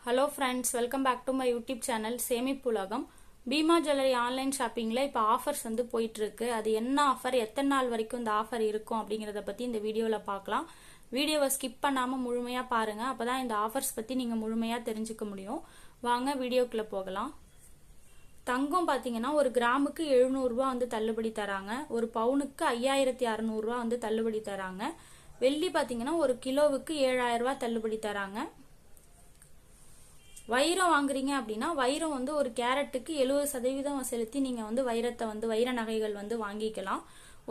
Hello friends, welcome back to my YouTube channel Semippulagam. Bhima jewellery online ஷாப்பிங்கில் இப்போ offers வந்து போயிட்டுருக்கு. அது என்ன ஆஃபர், எத்தனை நாள் வரைக்கும் இந்த ஆஃபர் இருக்கும் அப்படிங்கிறத பற்றி இந்த வீடியோவில் பார்க்கலாம். வீடியோவை ஸ்கிப் பண்ணாமல் முழுமையாக பாருங்கள். அப்போ தான் இந்த ஆஃபர்ஸ் பற்றி நீங்கள் முழுமையாக தெரிஞ்சுக்க முடியும். வாங்க வீடியோக்குள்ளே போகலாம். தங்கம் பார்த்தீங்கன்னா ஒரு கிராமுக்கு 700 ரூபா வந்து தள்ளுபடி தராங்க. ஒரு பவுனுக்கு 5600 ரூபா வந்து தள்ளுபடி தராங்க. வெள்ளி பார்த்தீங்கன்னா ஒரு கிலோவுக்கு 7000 ரூபா தள்ளுபடி தராங்க. வைரம் வாங்குறீங்க அப்படின்னா வைரம் வந்து ஒரு கேரட்டுக்கு 70% செலுத்தி நீங்க வந்து வைரத்தை வந்து வைர நகைகள் வந்து வாங்கிக்கலாம்.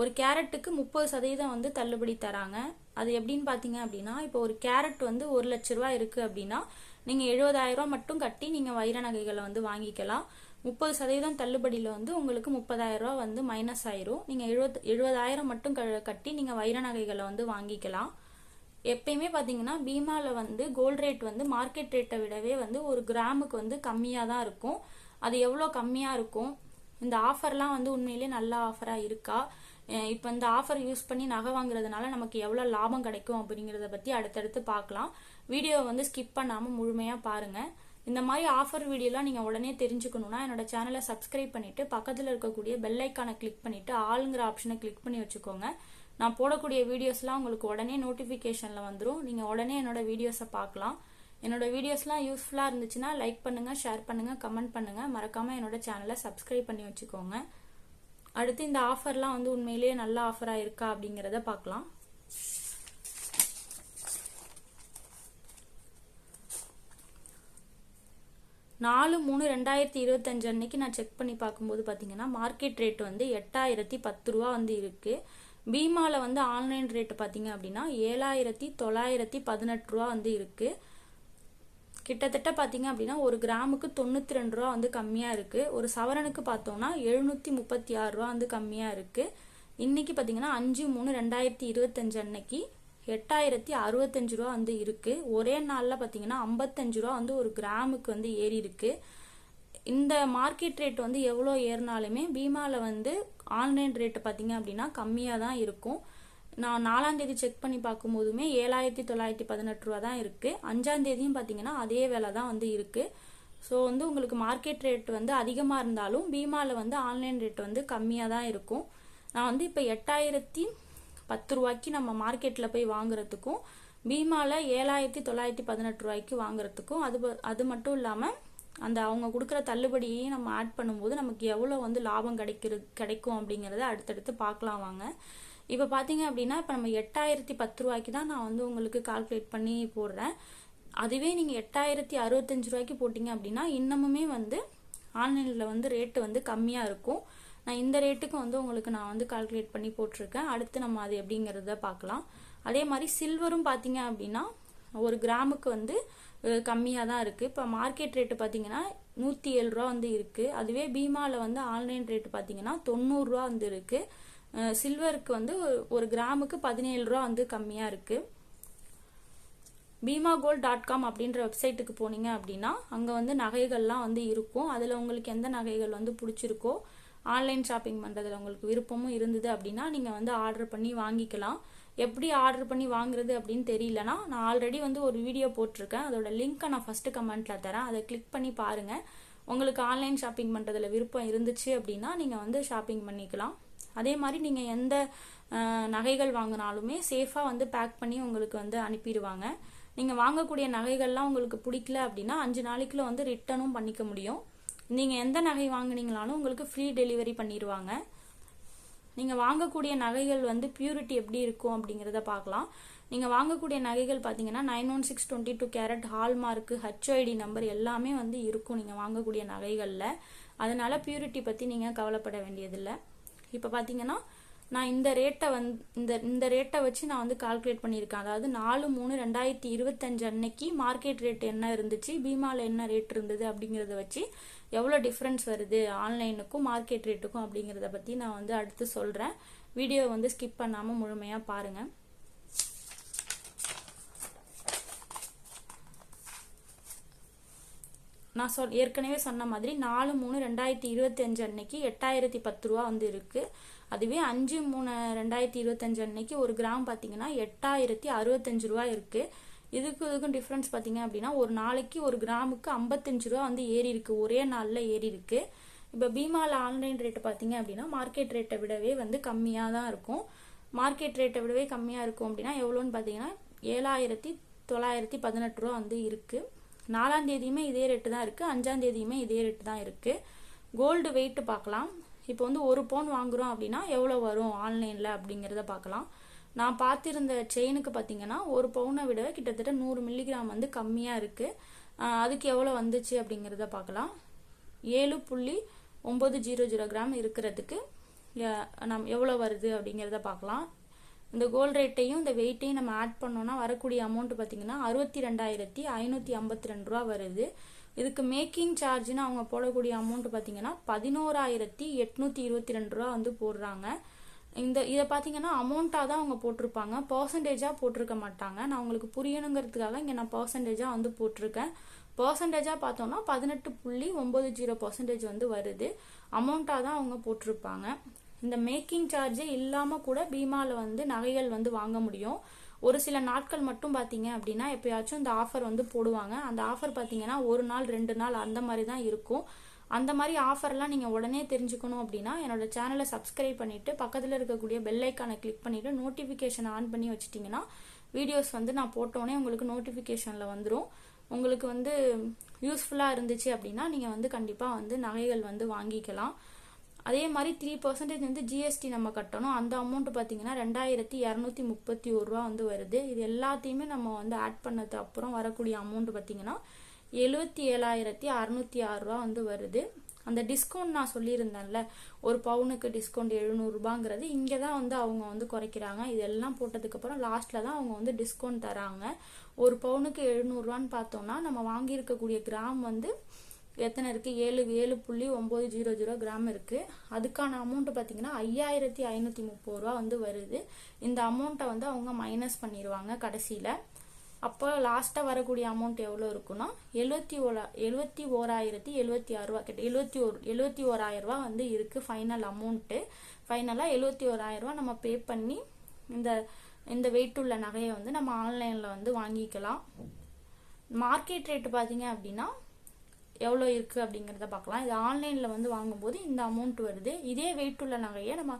ஒரு கேரட்டுக்கு 30% வந்து தள்ளுபடி தராங்க. அது எப்படின்னு பாத்தீங்க அப்படின்னா, இப்போ ஒரு கேரட் வந்து 1 லட்ச ரூபாய் இருக்கு அப்படின்னா நீங்க 70,000 ரூபாய் மட்டும் கட்டி நீங்க வைர நகைகளை வந்து வாங்கிக்கலாம். 30% தள்ளுபடியில வந்து உங்களுக்கு 30,000 ரூபாய் வந்து மைனஸ் ஆயிரும். நீங்க 70,000 மட்டும் கட்டி நீங்க வைர நகைகளை வந்து வாங்கிக்கலாம். எப்பயுமே பார்த்தீங்கன்னா பீமால வந்து கோல்ட் ரேட் வந்து மார்க்கெட் ரேட்டை விடவே வந்து ஒரு கிராமுக்கு வந்து கம்மியாக தான் இருக்கும். அது எவ்வளோ கம்மியாக இருக்கும், இந்த ஆஃபர்லாம் வந்து உண்மையிலே நல்ல ஆஃபராக இருக்கா, இப்போ இந்த ஆஃபர் யூஸ் பண்ணி நகை வாங்குறதுனால நமக்கு எவ்வளோ லாபம் கிடைக்கும் அப்படிங்கிறத பற்றி அடுத்தடுத்து பார்க்கலாம். வீடியோவை வந்து ஸ்கிப் பண்ணாமல் முழுமையாக பாருங்கள். இந்த மாதிரி ஆஃபர் வீடியோலாம் நீங்கள் உடனே தெரிஞ்சுக்கணுன்னா என்னோட சேனலை சப்ஸ்கிரைப் பண்ணிவிட்டு பக்கத்தில் இருக்கக்கூடிய பெல் ஐக்கானை கிளிக் பண்ணிவிட்டு ஆளுங்கிற ஆப்ஷனை கிளிக் பண்ணி வச்சுக்கோங்க. நான் போடக்கூடிய வீடியோஸ்லாம் உங்களுக்கு உடனே நோட்டிஃபிகேஷனில் வந்துடும். நீங்கள் உடனே என்னோட வீடியோஸை பார்க்கலாம். என்னோட வீடியோஸ்லாம் யூஸ்ஃபுல்லாக இருந்துச்சுன்னா லைக் பண்ணுங்கள், ஷேர் பண்ணுங்கள், கமெண்ட் பண்ணுங்கள். மறக்காமல் என்னோட சேனலை சப்ஸ்கிரைப் பண்ணி வச்சுக்கோங்க. அடுத்து இந்த ஆஃபர்லாம் வந்து உண்மையிலேயே நல்ல ஆஃபராக இருக்கா அப்படிங்கிறத பார்க்கலாம். நாலு 3/2025 அன்னைக்கு நான் செக் பண்ணி பார்க்கும்போது பார்த்தீங்கன்னா மார்க்கெட் ரேட் வந்து 8010 ரூபா வந்து இருக்குது. பீமால வந்து ஆன்லைன் ரேட் பார்த்தீங்க அப்படின்னா 7918 ரூபா வந்து இருக்கு. கிட்டத்தட்ட பார்த்தீங்க அப்படின்னா ஒரு கிராமுக்கு 92 ரூபா வந்து கம்மியாக இருக்கு. ஒரு சவரனுக்கு பார்த்தோம்னா 736 ரூபா வந்து கம்மியாக இருக்கு. இன்னைக்கு பார்த்தீங்கன்னா 5/3/2025 அன்னைக்கு 8065 ரூபா வந்து இருக்கு. ஒரே நாளில் பார்த்தீங்கன்னா 55 ரூபா வந்து ஒரு கிராமுக்கு வந்து ஏறி இருக்கு. இந்த மார்க்கெட் ரேட் வந்து எவ்வளோ ஏறினாலுமே பீமால வந்து ஆன்லைன் ரேட்டு பார்த்தீங்க அப்படின்னா கம்மியாக தான் இருக்கும். நான் 4ஆம் தேதி செக் பண்ணி பார்க்கும்போதுமே 7918 ரூபா தான் இருக்குது. 5ஆம் தேதியும் பார்த்தீங்கன்னா அதே வேலை தான் வந்து இருக்குது. ஸோ வந்து உங்களுக்கு மார்க்கெட் ரேட் வந்து அதிகமாக இருந்தாலும் பீமாவில் வந்து ஆன்லைன் ரேட் வந்து கம்மியாக தான் இருக்கும். நான் வந்து இப்போ 8010 ரூபாய்க்கு நம்ம மார்க்கெட்டில் போய் வாங்குறதுக்கும் பீமாவில் 7918 ரூபாய்க்கு வாங்குறதுக்கும் அது மட்டும் இல்லாமல் அந்த அவங்க கொடுக்குற தள்ளுபடியையும் நம்ம ஆட் பண்ணும்போது நமக்கு எவ்வளோ வந்து லாபம் கிடைக்கும் அப்படிங்கிறத அடுத்தடுத்து பார்க்கலாம் வாங்க. இப்போ பார்த்தீங்க அப்படின்னா இப்போ நம்ம 8010 ரூபாய்க்கு தான் நான் வந்து உங்களுக்கு கால்குலேட் பண்ணி போடுறேன். அதுவே நீங்கள் 8065 ரூபாய்க்கு போட்டிங்க அப்படின்னா இன்னமுமே வந்து ஆன்லைனில் வந்து ரேட்டு வந்து கம்மியாக இருக்கும். நான் இந்த ரேட்டுக்கு வந்து உங்களுக்கு நான் வந்து கால்குலேட் பண்ணி போட்டிருக்கேன். அடுத்து நம்ம அது எப்படிங்கிறத பார்க்கலாம். அதே மாதிரி சில்வரும் பார்த்தீங்க அப்படின்னா ஒரு கிராமுக்கு வந்து கம்மியாக தான் இருக்குது. இப்போ மார்க்கெட் ரேட்டு பார்த்தீங்கன்னா 107 ரூபா வந்து இருக்குது. அதுவே பீமாவில் வந்து ஆன்லைன் ரேட்டு பார்த்தீங்கன்னா 90 ரூபா வந்து இருக்குது. சில்வருக்கு வந்து ஒரு கிராமுக்கு 17 ரூபா வந்து கம்மியாக இருக்குது. BeemaGold.com அப்படின்ற வெப்சைட்டுக்கு போனீங்க அப்படின்னா அங்கே வந்து நகைகள்லாம் வந்து இருக்கும். அதில் உங்களுக்கு எந்த நகைகள் வந்து பிடிச்சிருக்கோ ஆன்லைன் ஷாப்பிங் பண்ணுறதுல உங்களுக்கு விருப்பமும் இருந்தது அப்படின்னா நீங்கள் வந்து ஆர்டர் பண்ணி வாங்கிக்கலாம். எப்படி ஆர்டர் பண்ணி வாங்குறது அப்படின்னு தெரியலனா நான் ஆல்ரெடி வந்து ஒரு வீடியோ போட்டிருக்கேன். அதோட லிங்க்கை நான் ஃபர்ஸ்ட் கமெண்ட்ல தரேன். அதை கிளிக் பண்ணி பாருங்க. உங்களுக்கு ஆன்லைன் ஷாப்பிங் பண்ணுறதுல விருப்பம் இருந்துச்சு அப்படின்னா நீங்கள் வந்து ஷாப்பிங் பண்ணிக்கலாம். அதே மாதிரி நீங்கள் எந்த நகைகள் வாங்கினாலுமே சேஃபாக வந்து பேக் பண்ணி உங்களுக்கு வந்து அனுப்பிடுவாங்க. நீங்கள் வாங்கக்கூடிய நகைகள்லாம் உங்களுக்கு பிடிக்கல அப்படின்னா 5 நாளைக்குள்ள வந்து ரிட்டர்னும் பண்ணிக்க முடியும். நீங்கள் எந்த நகை வாங்கினீங்களாலும் உங்களுக்கு ஃப்ரீ டெலிவரி பண்ணிடுவாங்க. நீங்கள் வாங்கக்கூடிய நகைகள் வந்து பியூரிட்டி எப்படி இருக்கும் அப்படிங்கிறத பார்க்கலாம். நீங்கள் வாங்கக்கூடிய நகைகள் பார்த்தீங்கன்னா 916/22 கேரட் ஹால்மார்க்கு HID நம்பர் எல்லாமே வந்து இருக்கும் நீங்கள் வாங்கக்கூடிய நகைகளில். அதனால பியூரிட்டி பற்றி நீங்கள் கவலைப்பட வேண்டியதில்லை. இப்போ பார்த்தீங்கன்னா நான் இந்த ரேட்டை வச்சு நான் வந்து கால்குலேட் பண்ணியிருக்கேன். அதாவது 4/3/2025 அன்னைக்கு மார்க்கெட் ரேட் என்ன இருந்துச்சு, பீமாவில் என்ன ரேட் இருந்தது அப்படிங்கிறத வச்சு எவ்வளோ டிஃப்ரென்ஸ் வருது ஆன்லைனுக்கும் மார்க்கெட் ரேட்டுக்கும் அப்படிங்கிறத பற்றி நான் வந்து அடுத்து சொல்கிறேன். வீடியோ வந்து ஸ்கிப் பண்ணாமல் முழுமையாக பாருங்கள். நான் ஏற்கனவே சொன்ன மாதிரி 4/3/2025 அன்னைக்கு 8010 ரூபா வந்து இருக்குது. அதுவே 5/3/2025 அன்னைக்கு ஒரு கிராம் பார்த்தீங்கன்னா 8065 ரூபா இருக்குது. இதுக்கும் டிஃப்ரென்ஸ் பார்த்தீங்க அப்படின்னா ஒரு நாளைக்கு ஒரு கிராமுக்கு 55 ரூபா வந்து ஏறி இருக்கு, ஒரே நாளில் ஏறி இருக்கு. இப்போ பீமாவில் ஆன்லைன் ரேட்டு பார்த்தீங்க அப்படின்னா மார்க்கெட் ரேட்டை விடவே வந்து கம்மியாக தான் இருக்கும். மார்க்கெட் ரேட்டை விடவே கம்மியாக இருக்கும் அப்படின்னா எவ்வளோன்னு பார்த்தீங்கன்னா 7,918 ரூபா வந்து இருக்கு. 4ஆம் தேதியுமே இதே ரேட்டு தான் இருக்கு, 5ஆம் தேதியுமே இதே ரேட்டு தான் இருக்கு. கோல்டு வெயிட் பார்க்கலாம். இப்போ வந்து ஒரு பவுன் வாங்குறோம் அப்படின்னா எவ்வளோ வரும் ஆன்லைனில் அப்படிங்கிறத பார்க்கலாம். நான் பார்த்திருந்த செயினுக்கு பார்த்தீங்கன்னா ஒரு பவுனை விட கிட்டத்தட்ட 100 மில்லிகிராம் வந்து கம்மியாக இருக்கு. அதுக்கு எவ்வளோ வந்துச்சு அப்படிங்கிறத பார்க்கலாம். 7.900 கிராம் இருக்கிறதுக்கு நம்ம எவ்வளோ வருது அப்படிங்கிறத பார்க்கலாம். இந்த கோல்டு ரேட்டையும் இந்த வெயிட்டையும் நம்ம ஆட் பண்ணோம்னா வரக்கூடிய அமௌண்ட் பார்த்தீங்கன்னா 62,552 ரூபா வருது. இதுக்கு மேக்கிங் சார்ஜ்னு அவங்க போடக்கூடிய அமௌண்ட் பார்த்தீங்கன்னா 11,822 ரூபா வந்து போடுறாங்க. இதை பார்த்தீங்கன்னா அமௌண்ட்டாக தான் அவங்க போட்டிருப்பாங்க, பர்சன்டேஜாக போட்டிருக்க மாட்டாங்க. நான் உங்களுக்கு புரியணுங்கிறதுக்காக இங்கே நான் பர்சன்டேஜாக வந்து போட்டிருக்கேன். பர்சன்டேஜாக பார்த்தோம்னா 18.90% வந்து வருது. அமௌண்ட்டாக தான் அவங்க போட்டிருப்பாங்க. இந்த மேக்கிங் சார்ஜே இல்லாமல் கூட பீமாவில் வந்து நகைகள் வந்து வாங்க முடியும். ஒரு சில நாட்கள் மட்டும் பார்த்தீங்க அப்படின்னா எப்பயாச்சும் இந்த ஆஃபர் வந்து போடுவாங்க. அந்த ஆஃபர் பார்த்தீங்கன்னா 1 நாள் 2 நாள் அந்த மாதிரி தான் இருக்கும். அந்த மாதிரி ஆஃபர்லாம் நீங்கள் உடனே தெரிஞ்சுக்கணும் அப்படின்னா என்னோட சேனலை சப்ஸ்கிரைப் பண்ணிவிட்டு பக்கத்தில் இருக்கக்கூடிய பெல் ஐக்கானை கிளிக் பண்ணிவிட்டு நோட்டிஃபிகேஷன் ஆன் பண்ணி வச்சுட்டிங்கன்னா வீடியோஸ் வந்து நான் போட்டோன்னே உங்களுக்கு நோட்டிஃபிகேஷனில் வந்துடும். உங்களுக்கு வந்து யூஸ்ஃபுல்லாக இருந்துச்சு அப்படின்னா நீங்கள் வந்து கண்டிப்பாக வந்து நகைகள் வந்து வாங்கிக்கலாம். அதே மாதிரி 3% வந்து ஜிஎஸ்டி நம்ம கட்டணும். அந்த அமௌண்ட் பார்த்தீங்கன்னா 2,231 ரூபா வந்து வருது. இது எல்லாத்தையுமே நம்ம வந்து ஆட் பண்ணது அப்புறம் வரக்கூடிய அமௌண்ட் பார்த்தீங்கன்னா 77,606 ரூபா வந்து வருது. அந்த டிஸ்கவுண்ட் நான் சொல்லியிருந்தேன்ல, ஒரு பவுனுக்கு டிஸ்கவுண்ட் 700 ரூபாங்கிறது இங்கே தான் வந்து அவங்க வந்து குறைக்கிறாங்க. இதெல்லாம் போட்டதுக்கப்புறம் லாஸ்ட்டில் தான் அவங்க வந்து டிஸ்கவுண்ட் தராங்க. ஒரு பவுனுக்கு 700 ரூபான்னு பார்த்தோம்னா நம்ம வாங்கியிருக்கக்கூடிய கிராம் வந்து எத்தனை இருக்கு, 7.900 கிராம் இருக்கு. அதுக்கான அமௌண்ட் பார்த்தீங்கன்னா 5,530 ரூபா வந்து வருது. இந்த அமௌண்ட்டை வந்து அவங்க மைனஸ் பண்ணிடுவாங்க கடைசியில். அப்போ லாஸ்ட்டாக வரக்கூடிய அமௌண்ட் எவ்வளோ இருக்குன்னா 71,076 ரூபா கிட்ட 71,000 ரூபா வந்து இருக்கு ஃபைனல் அமௌண்ட்டு. ஃபைனலாக 71,000 ரூபா நம்ம பே பண்ணி இந்த வெயிட் உள்ள நகையை வந்து நம்ம ஆன்லைனில் வந்து வாங்கிக்கலாம். மார்க்கெட் ரேட்டு பார்த்தீங்க அப்படின்னா எவ்வளோ இருக்குது அப்படிங்கிறத பார்க்கலாம். இது ஆன்லைனில் வந்து வாங்கும்போது இந்த அமௌண்ட் வருது. இதே வெயிட் உள்ள நகையை நம்ம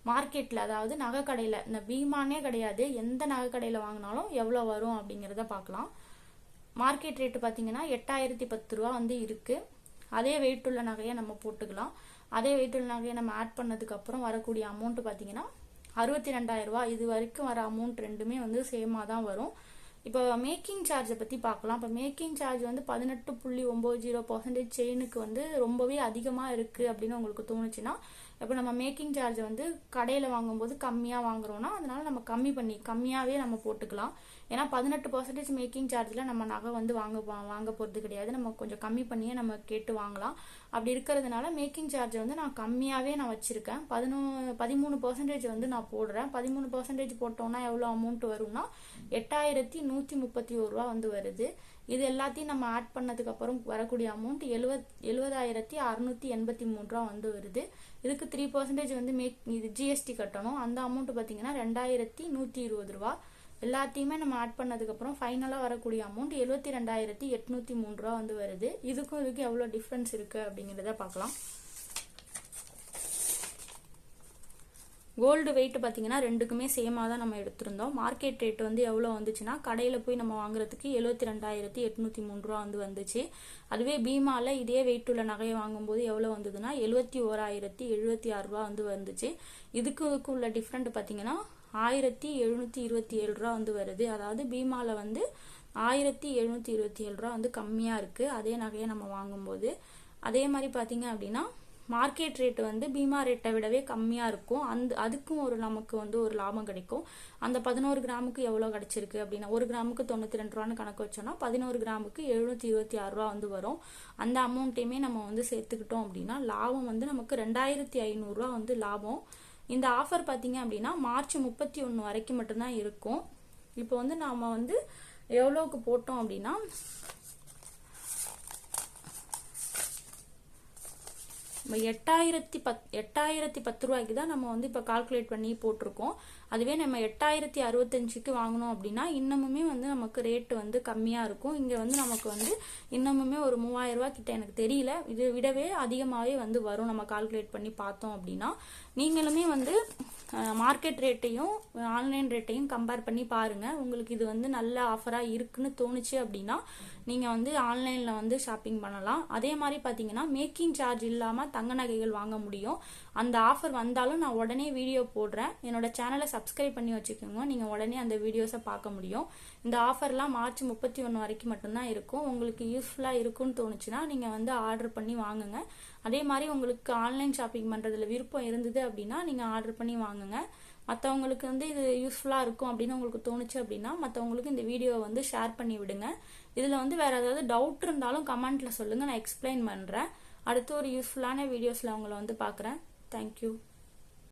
மார்க்கெட்டில், அதாவது நகை கடையில், இந்த பீமானே கிடையாது, எந்த நகை கடையில் வாங்கினாலும் எவ்வளோ வரும் அப்படிங்கிறத பார்க்கலாம். மார்க்கெட் ரேட்டு பார்த்தீங்கன்னா 8,010 ரூபா வந்து இருக்குது. அதே வெயிட் உள்ள நகையை நம்ம போட்டுக்கலாம். அதே வெயிட் உள்ள நகையை நம்ம ஆட் பண்ணதுக்கப்புறம் வரக்கூடிய அமௌண்ட் பார்த்தீங்கன்னா 62,000 ரூபா. இது வரைக்கும் வர அமௌண்ட் ரெண்டுமே வந்து சேமாக தான் வரும். இப்போ மேக்கிங் சார்ஜை பற்றி பார்க்கலாம். இப்போ மேக்கிங் சார்ஜ் வந்து 18.90% செயினுக்கு வந்து ரொம்பவே அதிகமாக இருக்குது அப்படின்னு உங்களுக்கு தோணுச்சுன்னா, இப்போ நம்ம மேக்கிங் சார்ஜை வந்து கடையில் வாங்கும்போது கம்மியாக வாங்குறோம்னா அதனால நம்ம கம்மியாகவே நம்ம போட்டுக்கலாம். ஏன்னா 18% மேக்கிங் சார்ஜில் நம்ம நகை வந்து வாங்க போகிறது கிடையாது. நம்ம கொஞ்சம் கம்மி பண்ணியே நம்ம கேட்டு வாங்கலாம். அப்படி இருக்கிறதுனால மேக்கிங் சார்ஜை வந்து நான் கம்மியாகவே நான் வச்சுருக்கேன். 13% வந்து நான் போடுறேன். 13% போட்டோம்னா எவ்வளோ அமௌண்ட் வரும்னா 8,131 ரூபா வந்து வருது. இது எல்லாத்தையும் நம்ம ஆட் பண்ணதுக்கப்புறம் வரக்கூடிய அமௌண்ட் 70,683 ரூபா வந்து வருது. இதுக்கு 3% வந்து இது ஜிஎஸ்டி கட்டணும். அந்த அமௌண்ட் பார்த்தீங்கன்னா 2,120 ரூபா. எல்லாத்தையுமே நம்ம ஆட் பண்ணதுக்கப்புறம் ஃபைனலாக வரக்கூடிய அமௌண்ட் 72,803 ரூபா வந்து வருது. இதுக்கும் எவ்வளோ டிஃப்ரென்ஸ் இருக்குது அப்படிங்கிறத பார்க்கலாம். கோல்டு வெயிட் பார்த்தீங்கன்னா ரெண்டுக்குமே சேமாக தான் நம்ம எடுத்திருந்தோம். மார்க்கெட் ரேட் வந்து எவ்வளோ வந்துச்சுன்னா கடையில் போய் நம்ம வாங்குறதுக்கு 72,803 ரூபா வந்து வந்துச்சு. அதுவே பீமாவில் இதே வெயிட் உள்ள நகையை வாங்கும்போது எவ்வளோ வந்ததுன்னா 71,076 ரூபா வந்து வந்துச்சு. இதுக்கு உள்ள டிஃப்ரெண்ட் பார்த்தீங்கன்னா 1,727 ரூபா வந்து வருது. அதாவது பீமாவில் வந்து 1,727 ரூபா வந்து கம்மியாக இருக்குது அதே நகையை நம்ம வாங்கும்போது. அதே மாதிரி பார்த்தீங்க அப்படின்னா மார்க்கெட் ரேட் வந்து பீமா ரேட்டை விடவே கம்மியாக இருக்கும். அதுக்கும் நமக்கு வந்து ஒரு லாபம் கிடைக்கும். அந்த 11 கிராமுக்கு எவ்வளோ கிடைச்சிருக்கு அப்படின்னா 1 கிராமுக்கு 92 ரூபான்னு கணக்கு வச்சோம்னா 11 கிராமுக்கு 726 ரூபா வந்து வரும். அந்த அமௌண்ட்டையுமே நம்ம வந்து சேர்த்துக்கிட்டோம் அப்படின்னா லாபம் வந்து நமக்கு 2,500 ரூபா வந்து லாபம். இந்த ஆஃபர் பார்த்தீங்க அப்படின்னா மார்ச் 31 வரைக்கும் மட்டும்தான் இருக்கும். இப்போ வந்து நாம் வந்து எவ்வளோக்கு போட்டோம் அப்படின்னா 8,010 ரூபாய்க்கு தான் நம்ம வந்து இப்போ கால்குலேட் பண்ணி போட்டிருக்கோம். அதுவே நம்ம 8,065க்கு வாங்கினோம் அப்படின்னா இன்னமுமே வந்து நமக்கு ரேட் வந்து கம்மியாக இருக்கும். இங்கே வந்து நமக்கு வந்து இன்னமுமே ஒரு 3,000 ரூபாய் கிட்ட எனக்கு தெரியல, இது விடவே அதிகமாகவே வந்து வரும் நம்ம கால்குலேட் பண்ணி பார்த்தோம் அப்படின்னா. நீங்களுமே வந்து மார்க்கெட் ரேட்டையும் ஆன்லைன் ரேட்டையும் கம்பேர் பண்ணி பாருங்க. உங்களுக்கு இது வந்து நல்ல ஆஃபராக இருக்குன்னு தோணுச்சு அப்படின்னா நீங்கள் வந்து ஆன்லைனில் வந்து ஷாப்பிங் பண்ணலாம். அதே மாதிரி பார்த்தீங்கன்னா மேக்கிங் சார்ஜ் இல்லாமல் தங்க நகைகள் வாங்க முடியும். அந்த ஆஃபர் வந்தாலும் நான் உடனே வீடியோ போடுறேன். என்னோட சேனலை சப்ஸ்கிரைப் பண்ணி வச்சுக்கோங்க, நீங்கள் உடனே அந்த வீடியோஸை பார்க்க முடியும். இந்த ஆஃபர்லாம் மார்ச் 31 வரைக்கும் மட்டும்தான் இருக்கும். உங்களுக்கு யூஸ்ஃபுல்லாக இருக்குன்னு தோணுச்சுன்னா நீங்கள் வந்து ஆர்டர் பண்ணி வாங்குங்க. அதே மாதிரி உங்களுக்கு ஆன்லைன் ஷாப்பிங் பண்ணுறதுல விருப்பம் இருந்தது அப்படின்னா நீங்கள் ஆர்டர் பண்ணி வாங்குங்க. மற்றவங்களுக்கு வந்து இது யூஸ்ஃபுல்லாக இருக்கும் அப்படின்னு உங்களுக்கு தோணுச்சு அப்படின்னா மற்றவங்களுக்கு இந்த வீடியோவை வந்து ஷேர் பண்ணி விடுங்க. இதில் வந்து வேறு ஏதாவது டவுட் இருந்தாலும் கமெண்ட்டில் சொல்லுங்கள், நான் எக்ஸ்பிளைன் பண்ணுறேன். அடுத்து ஒரு யூஸ்ஃபுல்லான வீடியோஸில் உங்களை வந்து பார்க்குறேன். தேங்க்யூ.